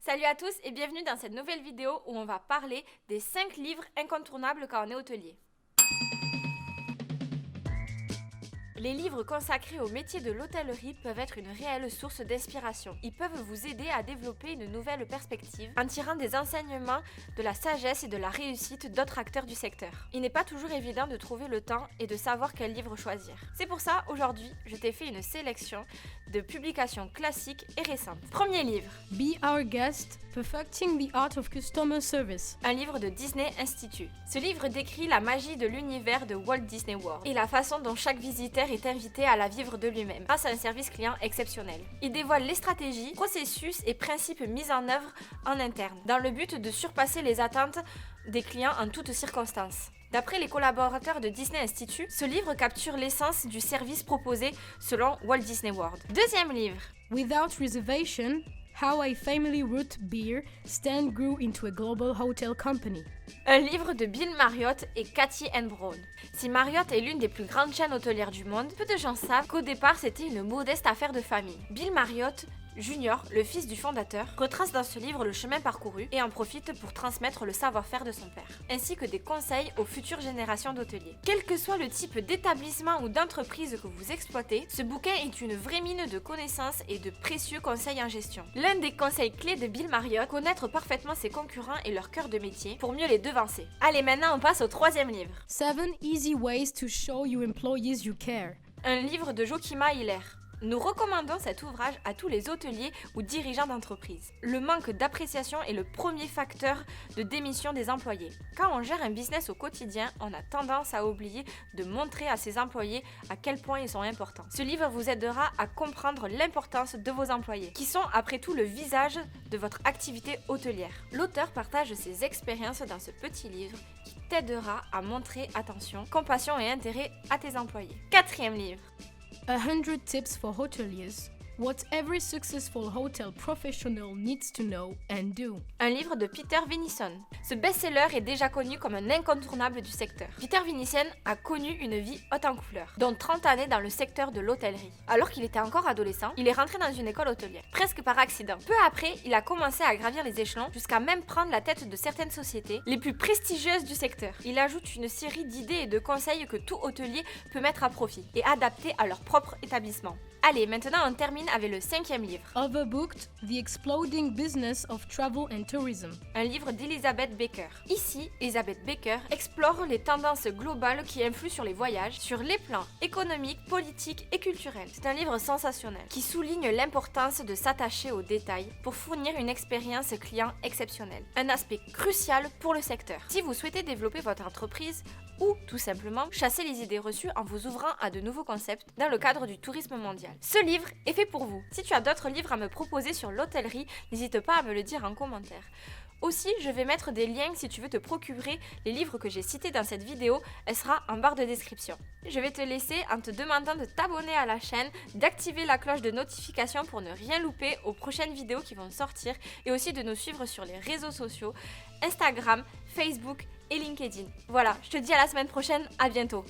Salut à tous et bienvenue dans cette nouvelle vidéo où on va parler des 5 livres incontournables quand on est hôtelier. Les livres consacrés au métier de l'hôtellerie peuvent être une réelle source d'inspiration. Ils peuvent vous aider à développer une nouvelle perspective en tirant des enseignements de la sagesse et de la réussite d'autres acteurs du secteur. Il n'est pas toujours évident de trouver le temps et de savoir quel livre choisir. C'est pour ça, aujourd'hui, je t'ai fait une sélection de publications classiques et récentes. Premier livre. Be Our Guest, Perfecting the Art of Customer Service. Un livre de Disney Institute. Ce livre décrit la magie de l'univers de Walt Disney World et la façon dont chaque visiteur est invité à la vivre de lui-même grâce à un service client exceptionnel. Il dévoile les stratégies, processus et principes mis en œuvre en interne dans le but de surpasser les attentes des clients en toutes circonstances. D'après les collaborateurs de Disney Institute, ce livre capture l'essence du service proposé selon Walt Disney World. Deuxième livre. Without Reservation, How a Family Root Beer Stand Grew into a Global Hotel Company. Un livre de Bill Marriott et Cathy N. Brown. Si Marriott est l'une des plus grandes chaînes hôtelières du monde, peu de gens savent qu'au départ c'était une modeste affaire de famille. Bill Marriott Junior, le fils du fondateur, retrace dans ce livre le chemin parcouru et en profite pour transmettre le savoir-faire de son père, ainsi que des conseils aux futures générations d'hôteliers. Quel que soit le type d'établissement ou d'entreprise que vous exploitez, ce bouquin est une vraie mine de connaissances et de précieux conseils en gestion. L'un des conseils clés de Bill Marriott, connaître parfaitement ses concurrents et leur cœur de métier pour mieux les devancer. Allez, maintenant on passe au troisième livre. 7 Easy Ways to Show Your Employees You Care. Un livre de Joachima Hiller. Nous recommandons cet ouvrage à tous les hôteliers ou dirigeants d'entreprise. Le manque d'appréciation est le premier facteur de démission des employés. Quand on gère un business au quotidien, on a tendance à oublier de montrer à ses employés à quel point ils sont importants. Ce livre vous aidera à comprendre l'importance de vos employés, qui sont après tout le visage de votre activité hôtelière. L'auteur partage ses expériences dans ce petit livre qui t'aidera à montrer attention, compassion et intérêt à tes employés. Quatrième livre. 100 Tips for Hoteliers. What every successful hotel professional needs to know and do. Un livre de Peter Vinison. Ce best-seller est déjà connu comme un incontournable du secteur. Peter Vinison a connu une vie haute en couleurs, dont 30 années dans le secteur de l'hôtellerie. Alors qu'il était encore adolescent, il est rentré dans une école hôtelière, presque par accident. Peu après, il a commencé à gravir les échelons jusqu'à même prendre la tête de certaines sociétés les plus prestigieuses du secteur. Il ajoute une série d'idées et de conseils que tout hôtelier peut mettre à profit et adapter à leur propre établissement. Allez, maintenant on termine avec le 5e livre. Overbooked, The Exploding Business of Travel and Tourism. Un livre d'Elizabeth Baker. Ici, Elizabeth Baker explore les tendances globales qui influent sur les voyages, sur les plans économiques, politiques et culturels. C'est un livre sensationnel qui souligne l'importance de s'attacher aux détails pour fournir une expérience client exceptionnelle. Un aspect crucial pour le secteur. Si vous souhaitez développer votre entreprise, ou tout simplement chasser les idées reçues en vous ouvrant à de nouveaux concepts dans le cadre du tourisme mondial. Ce livre est fait pour vous. Si tu as d'autres livres à me proposer sur l'hôtellerie, n'hésite pas à me le dire en commentaire. Aussi, je vais mettre des liens si tu veux te procurer les livres que j'ai cités dans cette vidéo, elle sera en barre de description. Je vais te laisser en te demandant de t'abonner à la chaîne, d'activer la cloche de notification pour ne rien louper aux prochaines vidéos qui vont sortir et aussi de nous suivre sur les réseaux sociaux, Instagram, Facebook et LinkedIn. Voilà, je te dis à la semaine prochaine, à bientôt.